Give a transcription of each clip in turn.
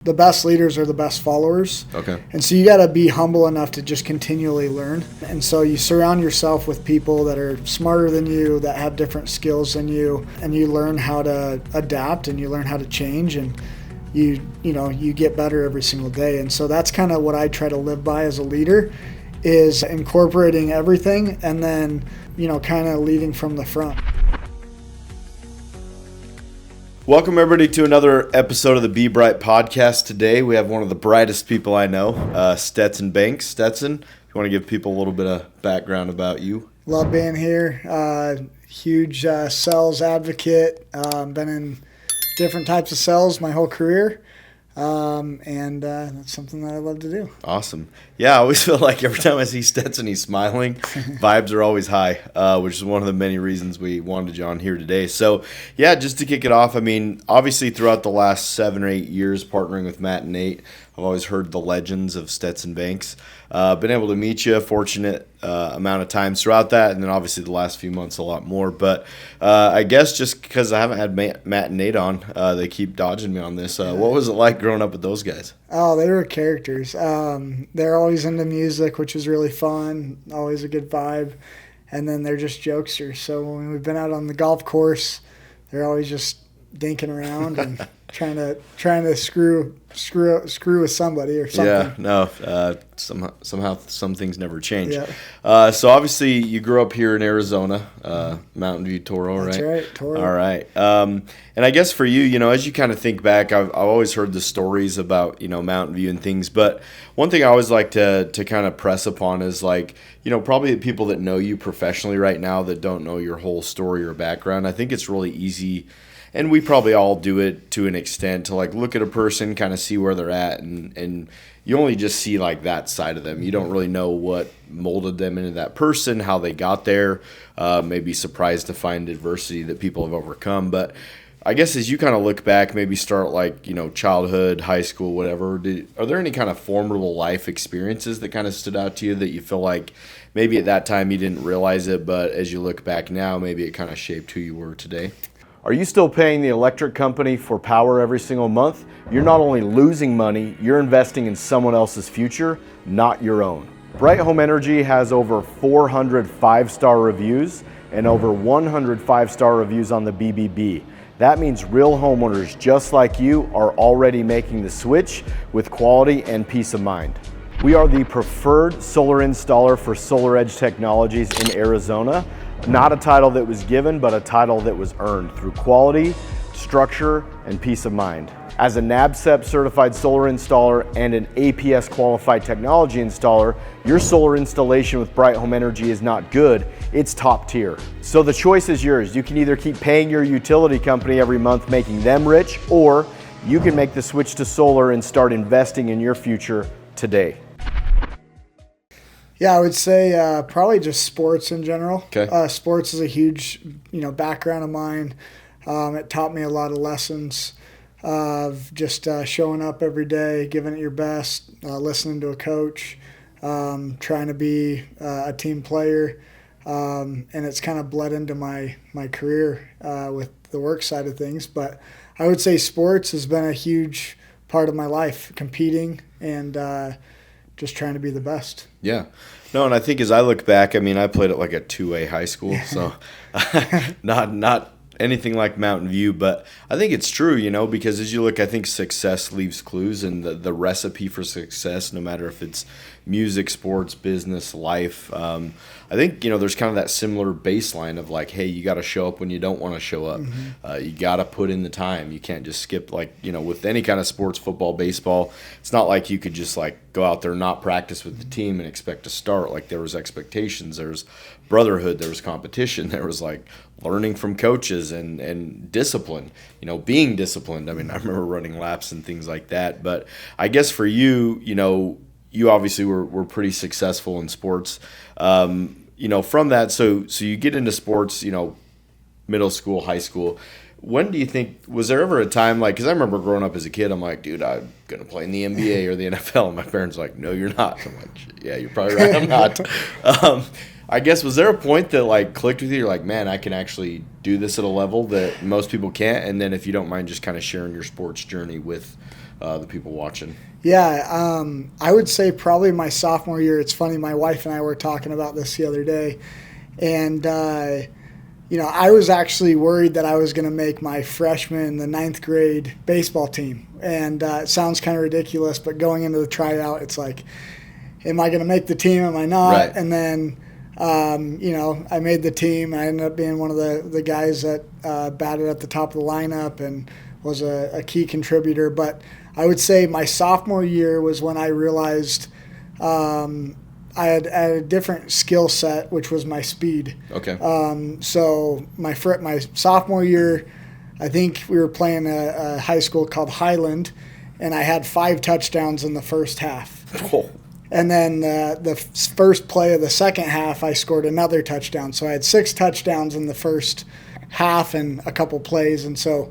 The best leaders are the best followers. Okay. And so you got to be humble enough to just continually learn. And so you surround yourself with people that are smarter than you, that have different skills than you, and you learn how to adapt and you learn how to change, and you get better every single day. And so that's kind of what I try to live by as a leader, is incorporating everything and then, kind of leading from the front. Welcome, everybody, to another episode of the Be Bright podcast. Today, we have one of the brightest people I know, Stetson Banks. Stetson, if you want to give people a little bit of background about you. Love being here. Huge sales advocate. Been in different types of sales my whole career. And that's something that I love to do. Awesome. Yeah, I always feel like every time I see Stetson, he's smiling. Vibes are always high, which is one of the many reasons we wanted you on here today. So, yeah, just to kick it off, I mean, obviously throughout the last 7 or 8 years partnering with Matt and Nate, I've always heard the legends of Stetson Banks. Been able to meet you, fortunate amount of times throughout that, and then obviously the last few months a lot more. But I guess just because I haven't had Matt and Nate on, they keep dodging me on this. What was it like growing up with those guys? Oh, they were characters. They're always into music, which is really fun, always a good vibe. And then they're just jokesters. So when we've been out on the golf course, they're always just dinking around and trying to screw with somebody or something. Yeah, no, somehow some things never change. Yeah. So obviously you grew up here in Arizona, Mountain View, Toro, right? That's right, Toro. All right. And I guess for you, as you kind of think back, I've always heard the stories about, Mountain View and things. But one thing I always like to kind of press upon is like, probably the people that know you professionally right now that don't know your whole story or background. I think it's really easy, and we probably all do it to an extent, to like look at a person, kind of see where they're at, and you only just see like that side of them. You don't really know what molded them into that person, how they got there, maybe surprised to find adversity that people have overcome. But I guess as you kind of look back, maybe start like, childhood, high school, whatever, are there any kind of formidable life experiences that kind of stood out to you that you feel like maybe at that time you didn't realize it, but as you look back now, maybe it kind of shaped who you were today? Are you still paying the electric company for power every single month? You're not only losing money, you're investing in someone else's future, not your own. Bright Home Energy has over 400 5-star reviews and over 100 5-star reviews on the BBB. That means real homeowners just like you are already making the switch with quality and peace of mind. We are the preferred solar installer for Solar Edge Technologies in Arizona. Not a title that was given, but a title that was earned through quality, structure, and peace of mind. As a NABCEP certified solar installer and an APS qualified technology installer, your solar installation with Bright Home Energy is not good, it's top tier. So the choice is yours. You can either keep paying your utility company every month, making them rich, or you can make the switch to solar and start investing in your future today. Yeah, I would say probably just sports in general. Okay. Sports is a huge, background of mine. It taught me a lot of lessons of just showing up every day, giving it your best, listening to a coach, trying to be a team player, and it's kind of bled into my career with the work side of things. But I would say sports has been a huge part of my life, competing and just trying to be the best. Yeah. No, and I think as I look back, I mean, I played at like a 2A high school, so not anything like Mountain View, but I think it's true, because as you look, I think success leaves clues, and the recipe for success, no matter if it's music, sports, business, life, I think, there's kind of that similar baseline of like, hey, you got to show up when you don't want to show up. Mm-hmm. You got to put in the time. You can't just skip, like, with any kind of sports, football, baseball, it's not like you could just like go out there and not practice with the team and expect to start. Like there was expectations, there was brotherhood, there was competition, there was like learning from coaches and discipline, being disciplined. I mean, I remember running laps and things like that. But I guess for you, you obviously were pretty successful in sports. From that, so you get into sports, middle school, high school. When do you think, was there ever a time, like, because I remember growing up as a kid, I'm like, dude, I'm going to play in the NBA or the NFL. And my parents were like, no, you're not. I'm like, yeah, you're probably right, I'm not. I guess, was there a point that, like, clicked with you? You're like, man, I can actually do this at a level that most people can't? And then if you don't mind just kind of sharing your sports journey with the people watching? Yeah, I would say probably my sophomore year. It's funny, my wife and I were talking about this the other day, and I was actually worried that I was going to make my freshman, the ninth grade baseball team, and it sounds kind of ridiculous, but going into the tryout, it's like, am I going to make the team? Am I not? Right. And then, I made the team. I ended up being one of the guys that batted at the top of the lineup and was a key contributor, but I would say my sophomore year was when I realized I had a different skill set, which was my speed. Okay. So my sophomore year, I think we were playing a high school called Highland, and I had 5 touchdowns in the first half. Oh. And then the first play of the second half, I scored another touchdown. So I had 6 touchdowns in the first half and a couple plays, and so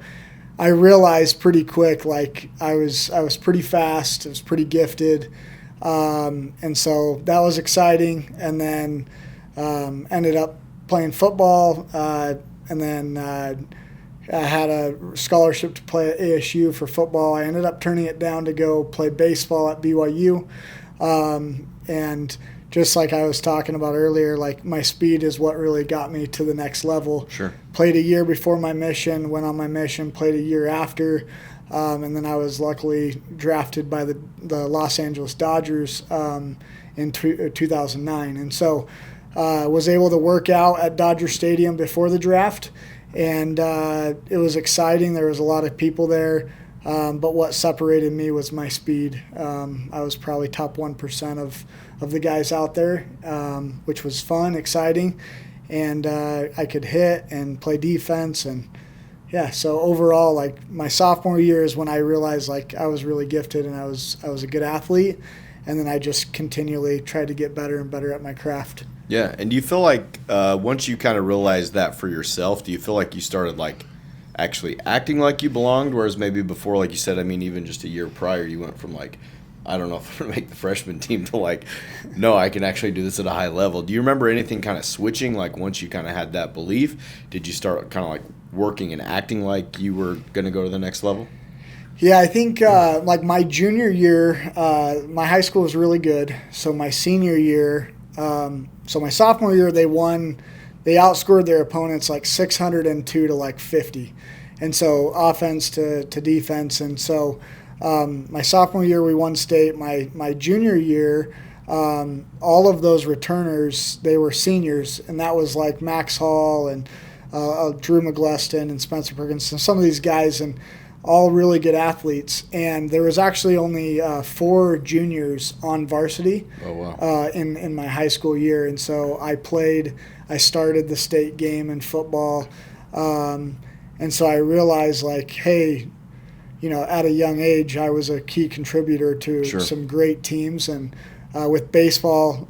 I realized pretty quick, like I was pretty fast, I was pretty gifted, and so that was exciting. And then ended up playing football, and then I had a scholarship to play at ASU for football. I ended up turning it down to go play baseball at BYU, and just like I was talking about earlier, like my speed is what really got me to the next level. Sure. Played a year before my mission, went on my mission, played a year after, and then I was luckily drafted by the Los Angeles Dodgers in 2009. And so was able to work out at Dodger Stadium before the draft, and it was exciting. There was a lot of people there. But what separated me was my speed. I was probably top 1% of the guys out there, which was fun, exciting, and I could hit and play defense. And yeah, so overall, like my sophomore year is when I realized like I was really gifted and I was a good athlete, and then I just continually tried to get better and better at my craft. Yeah, and do you feel like once you kind of realized that for yourself, do you feel like you started like actually acting like you belonged, whereas maybe before, like you said, I mean, even just a year prior, you went from like, I don't know if I'm going to make the freshman team to like, no, I can actually do this at a high level. Do you remember anything kind of switching, like once you kind of had that belief? Did you start kind of like working and acting like you were going to go to the next level? Yeah, I think like my junior year, my high school was really good. So my senior year, so my sophomore year, they outscored their opponents like 602 to like 50. And so offense to defense. And so my sophomore year, we won state. My junior year, all of those returners, they were seniors. And that was like Max Hall and Drew McGleston and Spencer Perkins. And some of these guys, and all really good athletes. And there was actually only 4 juniors on varsity. Oh, wow. In my high school year. And so I started the state game in football. And so I realized, like, hey, at a young age, I was a key contributor to Sure. some great teams. And with baseball,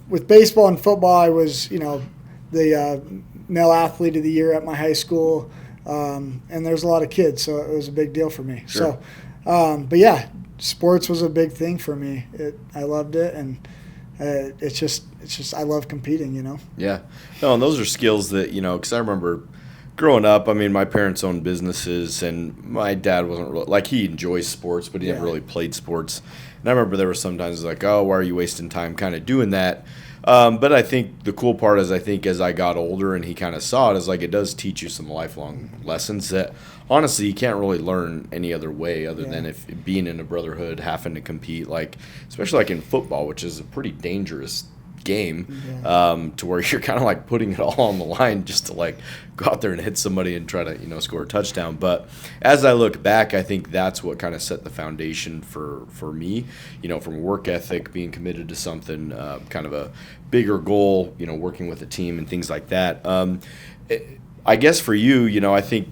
with baseball and football, I was, the male athlete of the year at my high school. And there's a lot of kids, so it was a big deal for me. Sure. So, but yeah, sports was a big thing for me. I loved it, and it's just I love competing. Yeah. No, and those are skills that, because I remember growing up, I mean, my parents owned businesses, and my dad wasn't really, like, he enjoys sports, but he never really played sports. And I remember there were sometimes like, oh, why are you wasting time kind of doing that? But I think the cool part is, I think as I got older and he kind of saw it, is like it does teach you some lifelong lessons that honestly you can't really learn any other way other than if being in a brotherhood, having to compete, like especially like in football, which is a pretty dangerous game, to where you're kind of like putting it all on the line just to like go out there and hit somebody and try to score a touchdown. But as I look back, I think that's what kind of set the foundation for me, from work ethic, being committed to something, kind of a bigger goal, working with a team and things like that. I guess for you, I think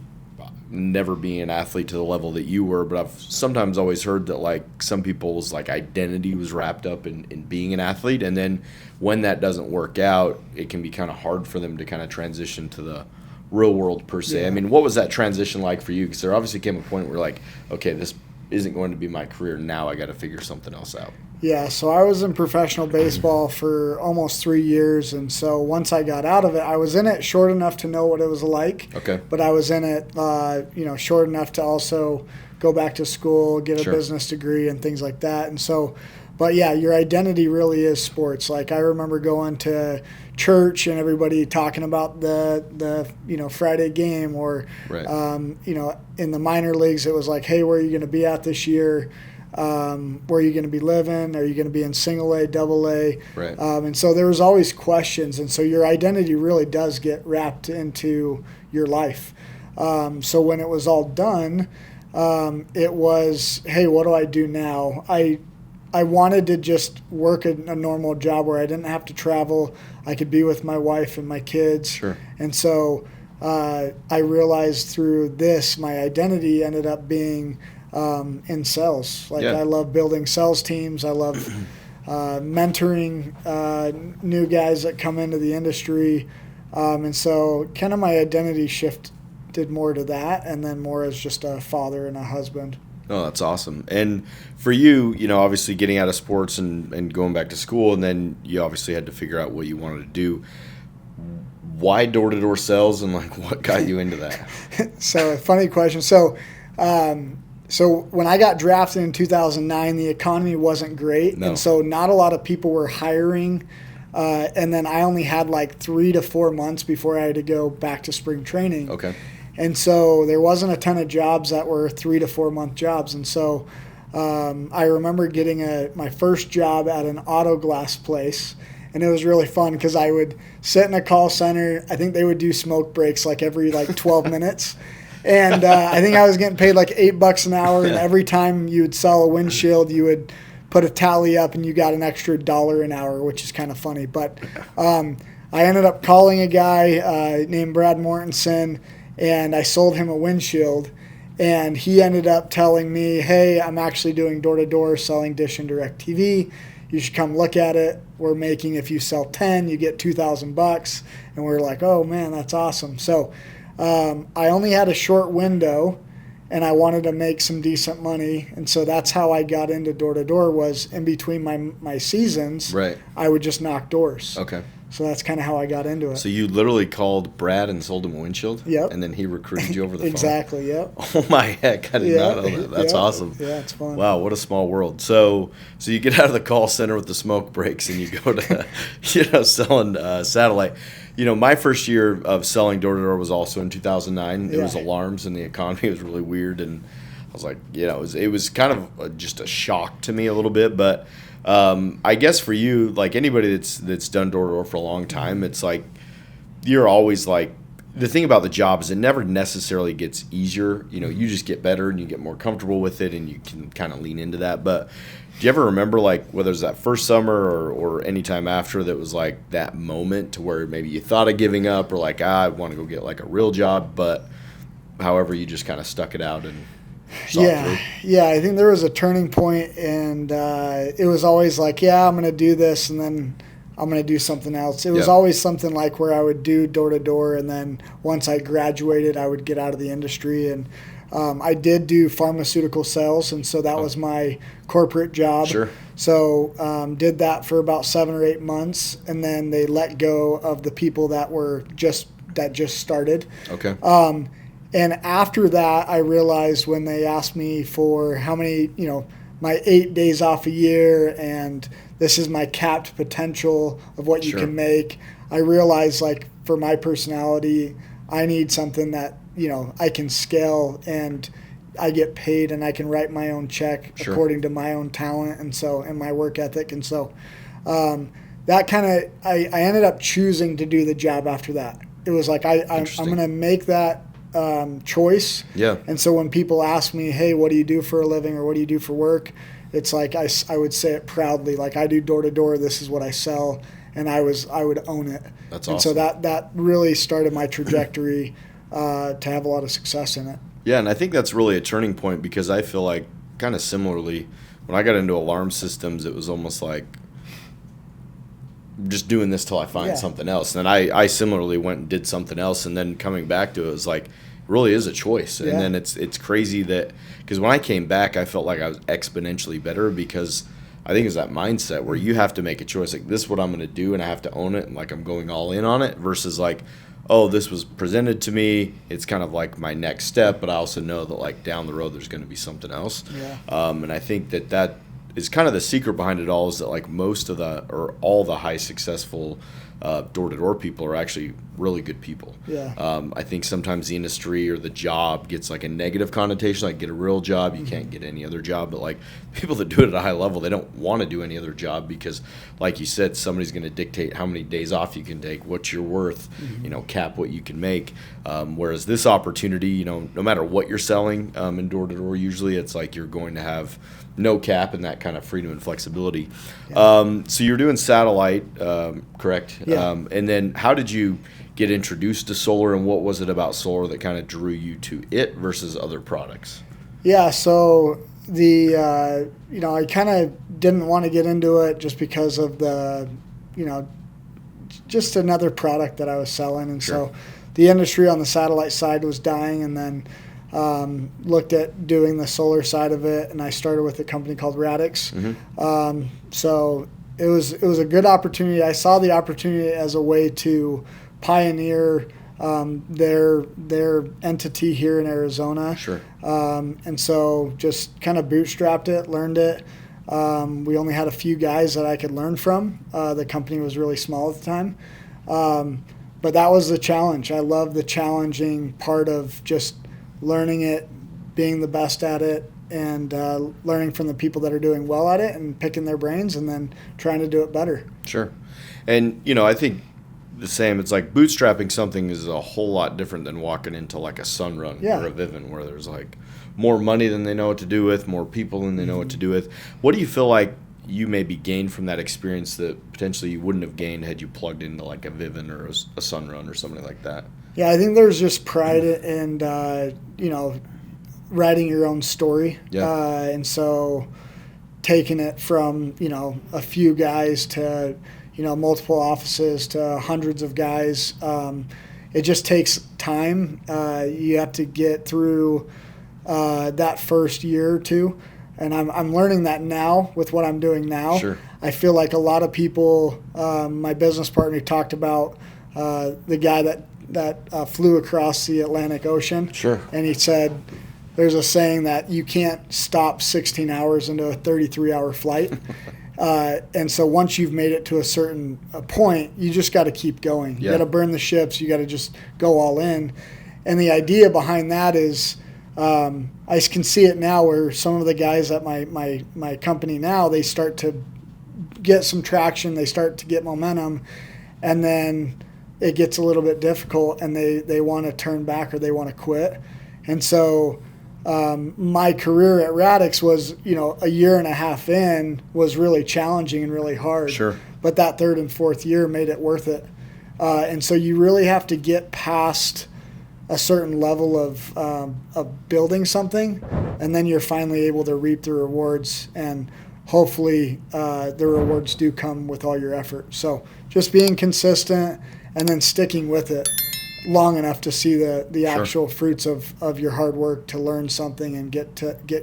never being an athlete to the level that you were, but I've sometimes always heard that like some people's like identity was wrapped up in being an athlete, and then when that doesn't work out, it can be kind of hard for them to kind of transition to the real world per se. I mean, what was that transition like for you? Because there obviously came a point where like, okay, this isn't going to be my career now, I got to figure something else out. Yeah, so I was in professional baseball for almost 3 years, and so once I got out of it, I was in it short enough to know what it was like. Okay. But I was in it, short enough to also go back to school, get a Sure. business degree and things like that. And so, but yeah, your identity really is sports. Like I remember going to church and everybody talking about the Friday game, or Right. in the minor leagues it was like, hey, where are you going to be at this year? Where are you going to be living? Are you going to be in single A, double A? Right. And so there was always questions, and so your identity really does get wrapped into your life. So when it was all done, it was, hey, what do I do now? I wanted to just work a normal job where I didn't have to travel. I could be with my wife and my kids. Sure. And so I realized through this, my identity ended up being in sales. Like Yeah. I love building sales teams. I love mentoring new guys that come into the industry. And so kind of my identity shifted more to that, and then more as just a father and a husband. Oh, that's awesome. And for you, obviously getting out of sports and going back to school, and then you obviously had to figure out what you wanted to do. Why door-to-door sales, and like what got you into that? So funny question. So when I got drafted in 2009, the economy wasn't great. No. And so not a lot of people were hiring. And then I only had like 3 to 4 months before I had to go back to spring training. Okay. And so there wasn't a ton of jobs that were 3 to 4 month jobs. And so I remember getting my first job at an auto glass place. And it was really fun because I would sit in a call center. I think they would do smoke breaks like every 12 minutes. And I think I was getting paid like $8 an hour. And every time you would sell a windshield, you would put a tally up and you got an extra $1 an hour, which is kind of funny. But I ended up calling a guy named Brad Mortensen, and I sold him a windshield. And he ended up telling me, hey, I'm actually doing door-to-door selling Dish and DirecTV. You should come look at it. We're making, if you sell 10, you get $2,000. And we're like, oh, man, that's awesome. So I only had a short window, and I wanted to make some decent money. And so that's how I got into door-to-door, was in between my seasons, Right. I would just knock doors. Okay. So that's kind of how I got into it. So you literally called Brad and sold him a windshield? Yep. And then he recruited you over the phone? Exactly, yep. Oh, my heck. I did not know that. That's Yeah. awesome. Yeah, it's fun. Wow, what a small world. So you get out of the call center with the smoke breaks and you go to, selling satellite. My first year of selling door-to-door was also in 2009. It was Yeah. alarms, and the economy was really weird. And I was like, it was kind of just a shock to me a little bit. But I guess for you, like anybody that's done door-to-door for a long time, it's like you're always like, the thing about the job is it never necessarily gets easier. You just get better and you get more comfortable with it, and you can kind of lean into that. But do you ever remember, like, whether it was that first summer or any time after, that was like that moment to where maybe you thought of giving up, or like, I want to go get like a real job, but however you just kind of stuck it out and saw it through? Yeah, I think there was a turning point, and it was always like, yeah, I'm going to do this, and then I'm going to do something else. It was Yeah. always something like where I would do door-to-door, and then once I graduated, I would get out of the industry. And I did do pharmaceutical sales, and so that was my corporate job. Sure. So did that for about 7 or 8 months, and then they let go of the people that just started. Okay. And after that, I realized when they asked me for how many, my 8 days off a year, and this is my capped potential of what you Sure. can make, I realized, like, for my personality, I need something that, I can scale, and I get paid, and I can write my own check Sure. according to my own talent and my work ethic. And so that kind of, I ended up choosing to do the job after that. It was like, I'm Interesting. going to make that choice. Yeah. And so when people ask me, hey, what do you do for a living, or what do you do for work? It's like I would say it proudly, like, I do door-to-door, this is what I sell, and I would own it. That's and awesome. so that really started my trajectory to have a lot of success in it. Yeah, and I think that's really a turning point, because I feel like kind of similarly, when I got into alarm systems, it was almost like just doing this till I find Yeah. something else. And then I similarly went and did something else, and then coming back to it was like, it really is a choice. Yeah. And then it's crazy that, because when I came back, I felt like I was exponentially better, because I think it's that mindset where you have to make a choice, like, this is what I'm going to do, and I have to own it, and like I'm going all in on it, versus like, oh, this was presented to me. It's kind of like my next step, but I also know that like down the road there's going to be something else. Yeah. And I think that is kind of the secret behind it all, is that like most of the or all the high successful door-to-door people are actually really good people. Yeah. I think sometimes the industry or the job gets like a negative connotation, like get a real job, you can't get any other job. But like people that do it at a high level, they don't want to do any other job because, like you said, somebody's going to dictate how many days off you can take, what you're worth, cap what you can make. Whereas this opportunity, no matter what you're selling in door-to-door, usually it's like you're going to have no cap and that kind of freedom and flexibility. Yeah. So you're doing satellite, correct? Yeah. And then how did you get introduced to solar, and what was it about solar that kind of drew you to it versus other products? Yeah, so I kind of didn't want to get into it just because of the, just another product that I was selling. And Sure. So the industry on the satellite side was dying, and then looked at doing the solar side of it, and I started with a company called Radix. So it was a good opportunity. I saw the opportunity as a way to pioneer their entity here in Arizona. Sure. And so just kind of bootstrapped it, learned it. We only had a few guys that I could learn from. The company was really small at the time. But that was the challenge. I love the challenging part of just learning it, being the best at it, and learning from the people that are doing well at it and picking their brains and then trying to do it better. Sure. And, I think the same. It's like bootstrapping something is a whole lot different than walking into like a Sunrun or a Vivint, where there's like more money than they know what to do with, more people than they know what to do with. What do you feel like you maybe gained from that experience that potentially you wouldn't have gained had you plugged into like a Vivint or a Sunrun or something like that? Yeah, I think there's just pride in, writing your own story. Yeah. And so taking it from, a few guys to, multiple offices to hundreds of guys, it just takes time. You have to get through that first year or two. And I'm learning that now with what I'm doing now. Sure. I feel like a lot of people, my business partner talked about the guy that flew across the Atlantic Ocean. Sure. And he said, there's a saying that you can't stop 16 hours into a 33-hour flight. And so once you've made it to a certain point, you just got to keep going. Yeah. You got to burn the ships. You got to just go all in. And the idea behind that is, I can see it now where some of the guys at my company now, they start to get some traction. They start to get momentum. And then it gets a little bit difficult and they want to turn back or they want to quit. And so my career at Radix was, a year and a half in was really challenging and really hard. Sure. But that third and fourth year made it worth it. And so you really have to get past a certain level of building something, and then you're finally able to reap the rewards, and hopefully the rewards do come with all your effort. So just being consistent and then sticking with it long enough to see the Sure. actual fruits of your hard work to learn something and get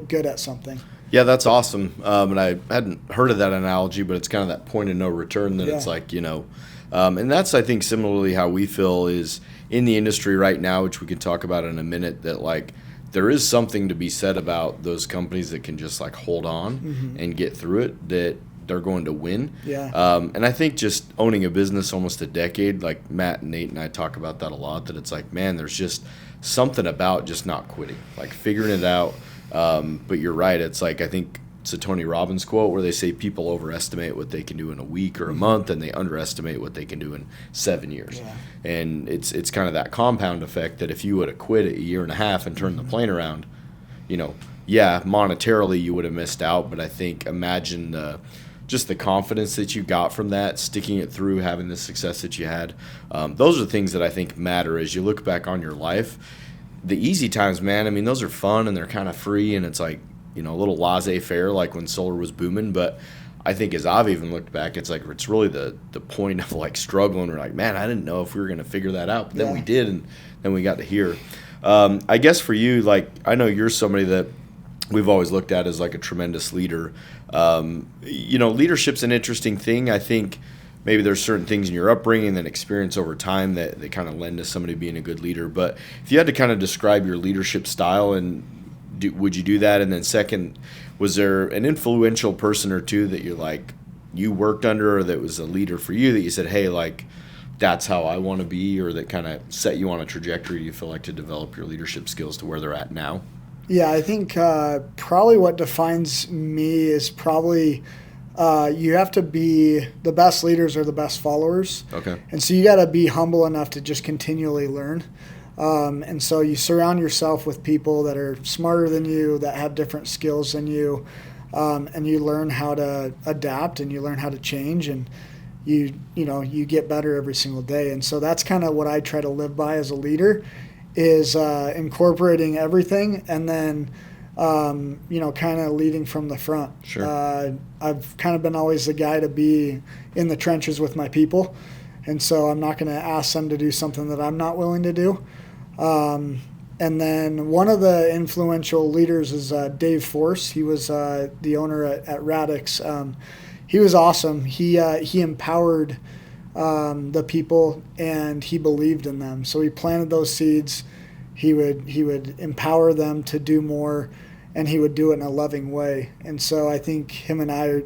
good at something. Yeah, that's awesome. And I hadn't heard of that analogy, but it's kind of that point of no return that it's like, and that's, I think, similarly how we feel is in the industry right now, which we can talk about in a minute, that like there is something to be said about those companies that can just like hold on and get through it, that they're going to win. Yeah. And I think just owning a business almost a decade, like Matt and Nate and I talk about that a lot, that it's like, man, there's just something about just not quitting, like figuring it out. But you're right. It's like, I think it's a Tony Robbins quote where they say people overestimate what they can do in a week or a month, and they underestimate what they can do in 7 years. Yeah. And it's kind of that compound effect that if you would have quit a year and a half and turned the plane around, monetarily you would have missed out. But I think imagine just the confidence that you got from that, sticking it through, having the success that you had. Those are things that I think matter as you look back on your life. The easy times, man, I mean, those are fun and they're kind of free, and it's like, a little laissez-faire like when solar was booming. But I think as I've even looked back, it's like it's really the point of like struggling. We're like, man, I didn't know if we were going to figure that out, but then we did, and then we got to here. I guess for you, like, I know you're somebody that we've always looked at as like a tremendous leader. Leadership's an interesting thing. I think maybe there's certain things in your upbringing and experience over time that kind of lend to somebody being a good leader. But if you had to kind of describe your leadership style, and would you do that? And then second, was there an influential person or two that you worked under, or that was a leader for you that you said, hey, like, that's how I want to be, or that kind of set you on a trajectory, you feel like, to develop your leadership skills to where they're at now? Yeah, I think probably what defines me is probably you have to be, the best leaders are the best followers. Okay. And so you got to be humble enough to just continually learn. And so you surround yourself with people that are smarter than you, that have different skills than you, and you learn how to adapt and you learn how to change, and you get better every single day. And so that's kind of what I try to live by as a leader, is incorporating everything, and then kind of leading from the front. Sure. I've kind of been always the guy to be in the trenches with my people, and so I'm not going to ask them to do something that I'm not willing to do. And then one of the influential leaders is Dave Force. He was the owner at Radix. He was awesome. He empowered the people, and he believed in them. So he planted those seeds. He would empower them to do more, and he would do it in a loving way. And so I think him and I are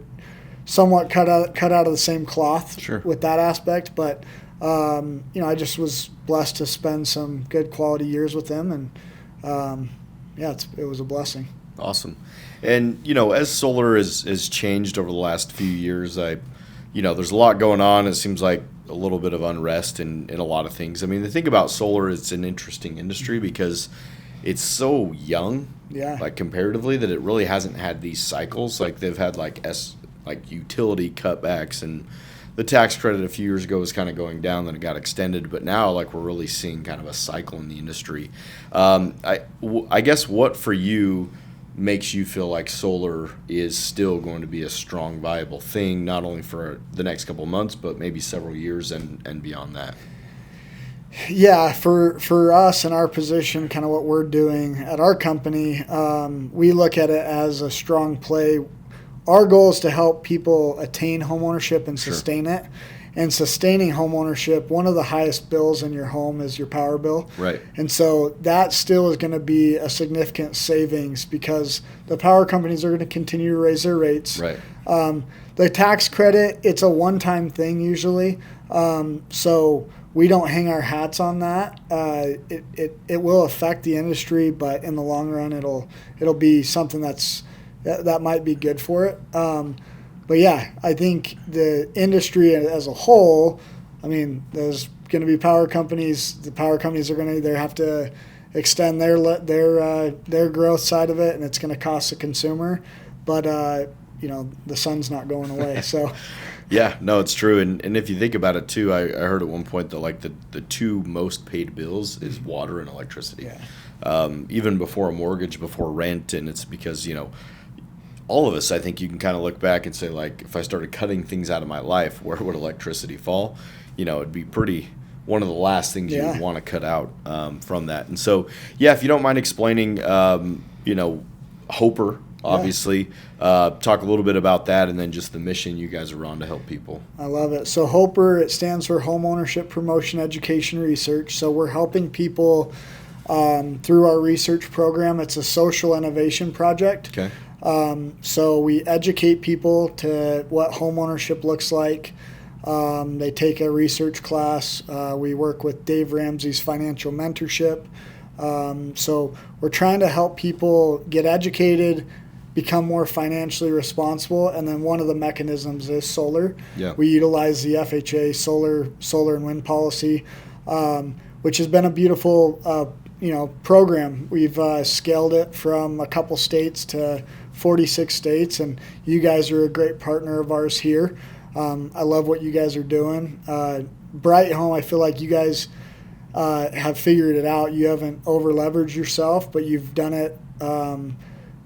somewhat cut out of the same cloth. Sure. With that aspect. But I just was blessed to spend some good quality years with him, and it was a blessing. Awesome. And, as solar has changed over the last few years, there's a lot going on. It seems like a little bit of unrest in a lot of things. I mean, the thing about solar, it's an interesting industry because it's so young, like comparatively, that it really hasn't had these cycles. Like they've had like utility cutbacks, and the tax credit a few years ago was kind of going down, then it got extended, but now like we're really seeing kind of a cycle in the industry. I guess what for you makes you feel like solar is still going to be a strong, viable thing, not only for the next couple of months, but maybe several years and beyond that? Yeah, for us in our position, kind of what we're doing at our company, we look at it as a strong play. Our goal is to help people attain homeownership and sustain it. And sustaining homeownership, one of the highest bills in your home is your power bill. Right. And so that still is going to be a significant savings because the power companies are going to continue to raise their rates. Right. The tax credit, it's a one-time thing usually. So we don't hang our hats on that. It will affect the industry, but in the long run, it'll be something that might be good for it. But yeah, I think the industry as a whole, I mean, there's going to be power companies. The power companies are going to either have to extend their growth side of it, and it's going to cost the consumer. But the sun's not going away. So yeah, no, it's true. And if you think about it too, I heard at one point that like the two most paid bills is water and electricity. Yeah. Even before a mortgage, before rent, and it's because all of us, I think you can kind of look back and say, like, if I started cutting things out of my life, where would electricity fall? It'd be one of the last things you would want to cut out from that. And so, yeah, if you don't mind explaining, Hoper, obviously, talk a little bit about that, and then just the mission you guys are on to help people. I love it. So Hoper, it stands for Home Ownership Promotion Education Research. So we're helping people through our research program. It's a social innovation project. Okay. So we educate people to what homeownership looks like. They take a research class. We work with Dave Ramsey's financial mentorship. So we're trying to help people get educated, become more financially responsible, and then one of the mechanisms is solar. Yeah. We utilize the FHA solar and wind policy, which has been a beautiful program. We've scaled it from a couple states to 46 states, and you guys are a great partner of ours here. I love what you guys are doing. Bright Home, I feel like you guys have figured it out. You haven't over-leveraged yourself, but you've done it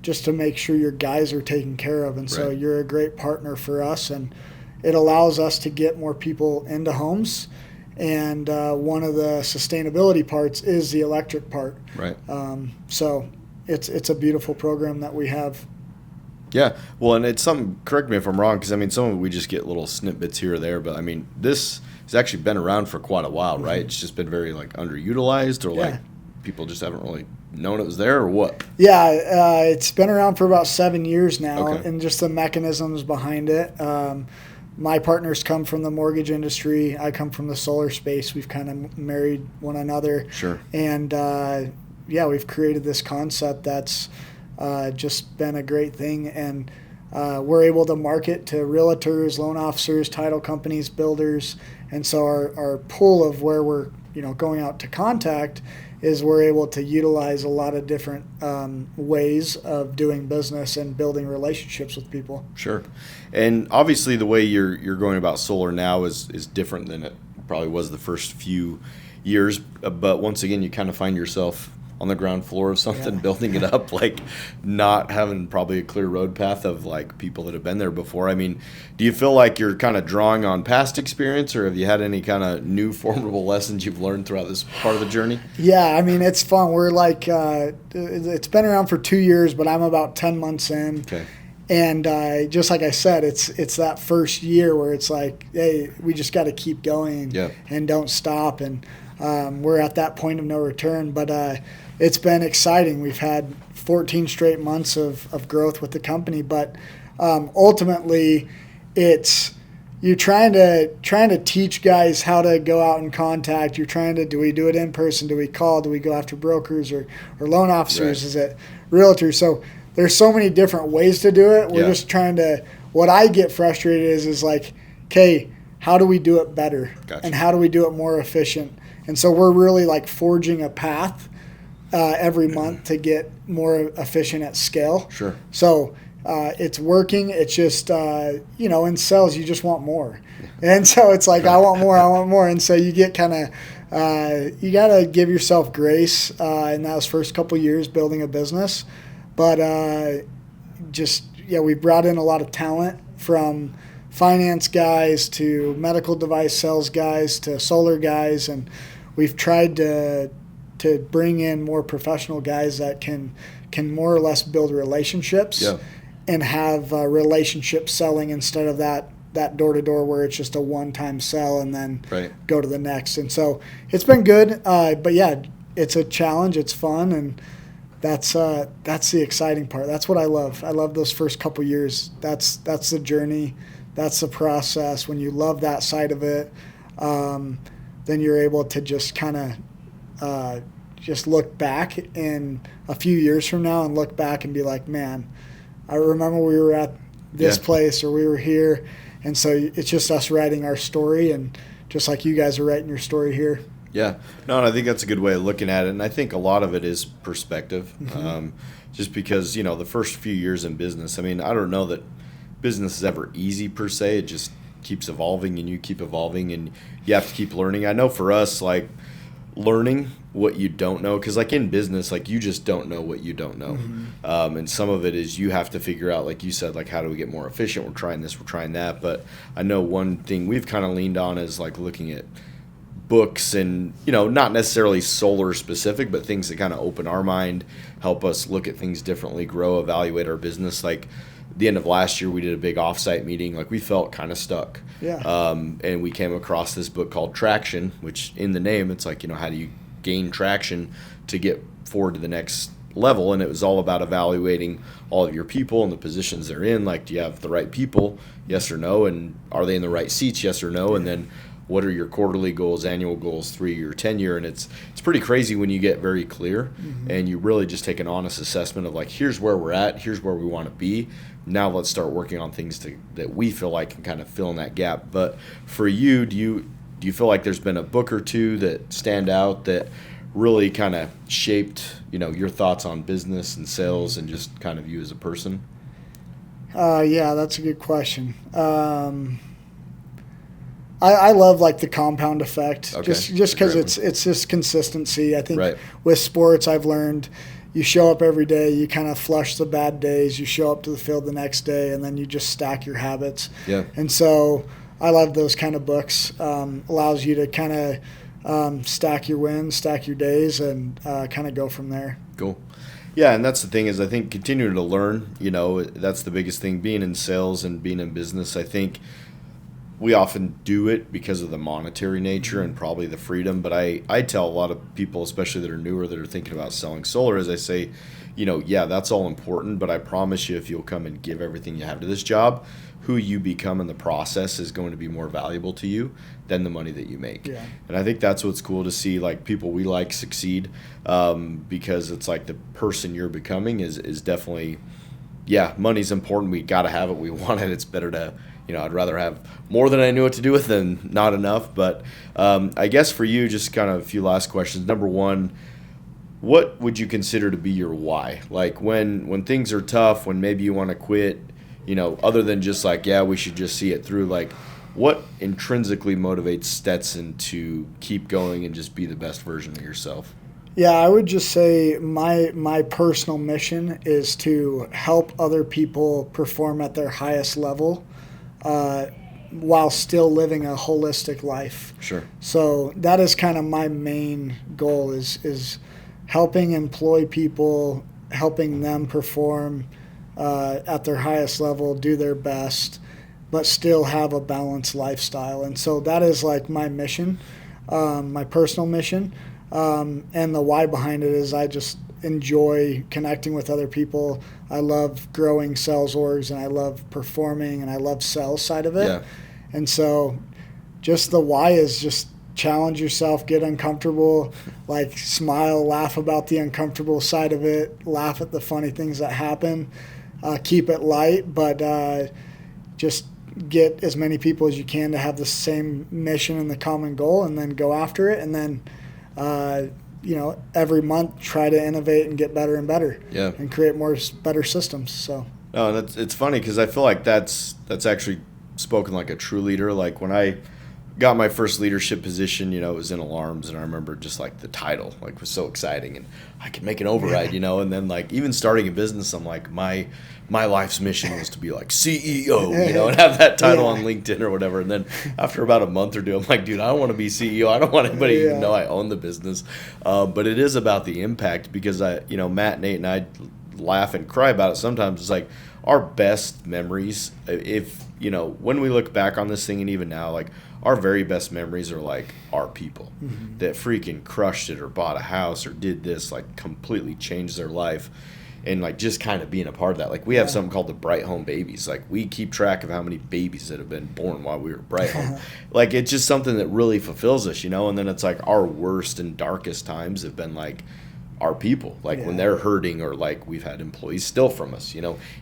just to make sure your guys are taken care of. And so you're a great partner for us, and it allows us to get more people into homes. And one of the sustainability parts is the electric part. Right. So it's a beautiful program that we have. Yeah, well, and it's something. Correct me if I'm wrong, because I mean, some of it we just get little snippets here or there, but I mean, this has actually been around for quite a while, right? It's just been very like underutilized, or like people just haven't really known it was there, or what? Yeah, it's been around for about 7 years now, Okay. and just the mechanisms behind it. My partners come from the mortgage industry. I come from the solar space. We've kind of married one another. Sure. And we've created this concept that's just been a great thing. And we're able to market to realtors, loan officers, title companies, builders. And so our pool of where we're going out to contact is we're able to utilize a lot of different ways of doing business and building relationships with people. Sure. And obviously the way you're going about solar now is different than it probably was the first few years. But once again, you kind of find yourself on the ground floor of something, building it up, like not having probably a clear road path of like people that have been there before. I mean, do you feel like you're kind of drawing on past experience, or have you had any kind of new formidable lessons you've learned throughout this part of the journey? Yeah, I mean, it's fun. We're like, it's been around for 2 years, but I'm about 10 months in. Okay. And just like I said, it's that first year where it's like, hey, we just got to keep going and don't stop. And we're at that point of no return. But it's been exciting. We've had 14 straight months of growth with the company. But ultimately, it's you're trying to teach guys how to go out and contact. You're trying to, do we do it in person? Do we call? Do we go after brokers or loan officers? Right. Is it realtors? So there's so many different ways to do it. We're just trying to, what I get frustrated is like, okay, how do we do it better? Gotcha. And how do we do it more efficient? And so we're really like forging a path every month to get more efficient at scale. Sure. So it's working. It's just, in sales, you just want more. And so it's like, I want more. And so you get kind of, you got to give yourself grace in those first couple years building a business. But we brought in a lot of talent, from finance guys to medical device sales guys to solar guys, and we've tried to bring in more professional guys that can more or less build relationships and have relationship selling instead of that door-to-door where it's just a one-time sell and then go to the next. And so it's been good, but yeah, it's a challenge. It's fun, and that's the exciting part. That's what I love. I love those first couple years. That's the journey. That's the process. When you love that side of it, then you're able to just kind of just look back in a few years from now and look back and be like, man, I remember we were at this place or we were here. And so it's just us writing our story, and just like you guys are writing your story here. Yeah. No, and I think that's a good way of looking at it. And I think a lot of it is perspective. Mm-hmm. Just because, the first few years in business, I mean, I don't know that business is ever easy per se. It just keeps evolving, and you keep evolving, and you have to keep learning. I know for us, like, learning what you don't know, because like in business, like you just don't know what you don't know. Mm-hmm. And some of it is you have to figure out, like you said, like how do we get more efficient? We're trying this, we're trying that. But I know one thing we've kind of leaned on is like looking at books and, not necessarily solar specific, but things that kind of open our mind, help us look at things differently, grow, evaluate our business. Like the end of last year, we did a big offsite meeting. Like we felt kind of stuck. Yeah. And we came across this book called Traction, which in the name, it's like, how do you gain traction to get forward to the next level? And it was all about evaluating all of your people and the positions they're in. Like, do you have the right people? Yes or no? And are they in the right seats? Yes or no? And then what are your quarterly goals, annual goals, 3-year, 10-year? And it's pretty crazy when you get very clear and you really just take an honest assessment of like, here's where we're at, here's where we want to be. Now let's start working on things that we feel like can kind of fill in that gap. But for you, do you feel like there's been a book or two that stand out that really kind of shaped, your thoughts on business and sales and just kind of you as a person? Yeah, that's a good question. I love like the compound effect, just because it's just consistency. I think with sports, I've learned you show up every day, you kind of flush the bad days, you show up to the field the next day, and then you just stack your habits. Yeah. And so I love those kind of books. Allows you to kind of stack your wins, stack your days, and kind of go from there. Cool. Yeah, and that's the thing is I think continuing to learn, that's the biggest thing. Being in sales and being in business, I think we often do it because of the monetary nature and probably the freedom. But I tell a lot of people, especially that are newer, that are thinking about selling solar, as I say, yeah, that's all important. But I promise you, if you'll come and give everything you have to this job, who you become in the process is going to be more valuable to you than the money that you make. Yeah. And I think that's what's cool to see, like people we like succeed, because it's like the person you're becoming is definitely, yeah, money's important. We got to have it. We want it. It's better to, I'd rather have more than I knew what to do with than not enough. But I guess for you, just kind of a few last questions. Number one, what would you consider to be your why? Like when things are tough, when maybe you want to quit, other than just like, yeah, we should just see it through, like what intrinsically motivates Stetson to keep going and just be the best version of yourself? Yeah, I would just say my personal mission is to help other people perform at their highest level while still living a holistic life. Sure. So that is kind of my main goal is helping employ people, helping them perform at their highest level, do their best, but still have a balanced lifestyle. And so that is like my mission, my personal mission. And the why behind it is I just enjoy connecting with other people. I love growing sales orgs, and I love performing, and I love sales side of it. Yeah. And so just the why is just challenge yourself, get uncomfortable, like smile, laugh about the uncomfortable side of it, laugh at the funny things that happen, keep it light, but just get as many people as you can to have the same mission and the common goal, and then go after it. And then every month try to innovate and get better and better, yeah, and create better systems. So no, and it's funny because I feel like that's actually spoken like a true leader. Like when I got my first leadership position, it was in alarms, and I remember just like the title like was so exciting, and I could make an override, and then like even starting a business, I'm like my life's mission was to be like CEO, and have that title on LinkedIn or whatever. And then after about a month or two, I'm like, dude, I don't want to be CEO. I don't want anybody to even know I own the business. But it is about the impact, because Matt, Nate, and I laugh and cry about it sometimes. It's like our best memories, if when we look back on this thing, and even now, like our very best memories are like our people that freaking crushed it, or bought a house, or did this, like completely changed their life. And like just kind of being a part of that. Like we have something called the Bright Home Babies. Like we keep track of how many babies that have been born while we were Bright Home. Like it's just something that really fulfills us, And then it's like our worst and darkest times have been like our people, like when they're hurting, or like we've had employees steal from us,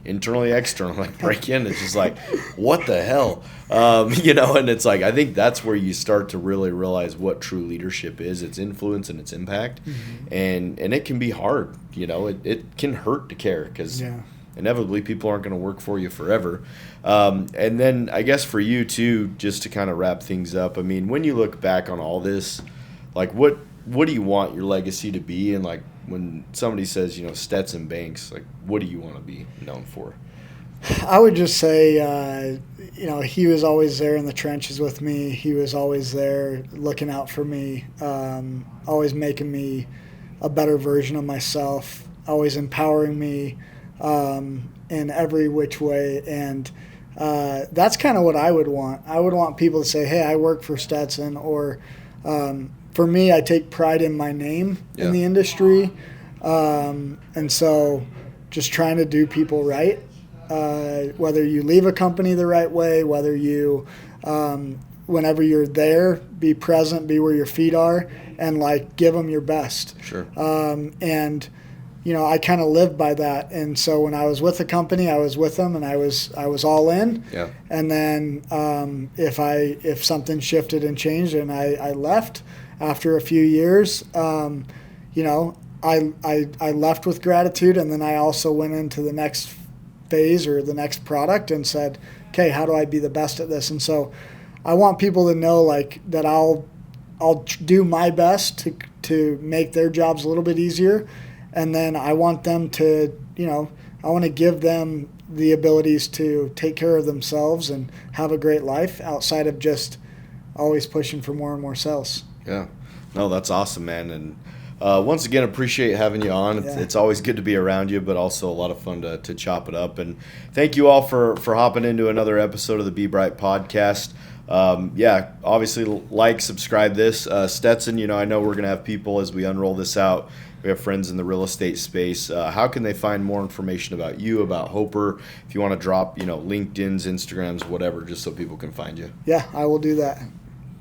internally, externally, like break in. It's just like, what the hell, and it's like, I think that's where you start to really realize what true leadership is, its influence and its impact. And it can be hard, it can hurt to care, because inevitably people aren't going to work for you forever. And then I guess for you too, just to kind of wrap things up, I mean, when you look back on all this, like what do you want your legacy to be? And like when somebody says, Stetson Banks, like what do you want to be known for? I would just say, he was always there in the trenches with me. He was always there looking out for me, always making me a better version of myself, always empowering me in every which way. And that's kind of what I would want. I would want people to say, hey, I work for Stetson, or for me, I take pride in my name in the industry. And so just trying to do people right, whether you leave a company the right way, whether you, whenever you're there, be present, be where your feet are, and like give them your best. Sure. And I kind of lived by that. And so when I was with the company, I was with them, and I was all in. Yeah. And then if something shifted and changed and I left after a few years, I left with gratitude, and then I also went into the next phase or the next product and said, okay, how do I be the best at this? And so I want people to know like that I'll do my best to make their jobs a little bit easier. And then I want them to, I want to give them the abilities to take care of themselves and have a great life outside of just always pushing for more and more sales. Yeah. No, that's awesome, man. And Once again, appreciate having you on. Yeah. It's always good to be around you, but also a lot of fun to chop it up. And thank you all for hopping into another episode of the Be Bright podcast. Obviously subscribe this. Stetson, I know we're going to have people as we unroll this out. We have friends in the real estate space. How can they find more information about you, about Hoper? If you want to drop, LinkedIn's, Instagrams, whatever, just so people can find you. Yeah, I will do that.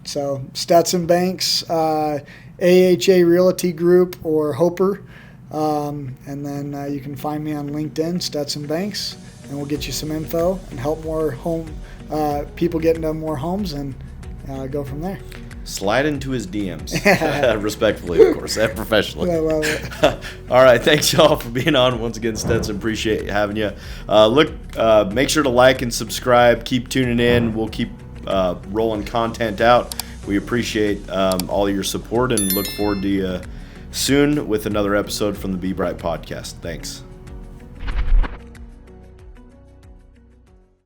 So Stetson Banks, AHA Realty Group, or Hoper. And then you can find me on LinkedIn, Stetson Banks, and we'll get you some info and help more people get into more homes and go from there. Slide into his DMs, respectfully, of course, and professionally. I love it. All right, thanks y'all for being on. Once again, Stetson, appreciate having you. Make sure to like and subscribe. Keep tuning in. We'll keep rolling content out. We appreciate all your support and look forward to you soon with another episode from the Be Bright podcast. Thanks.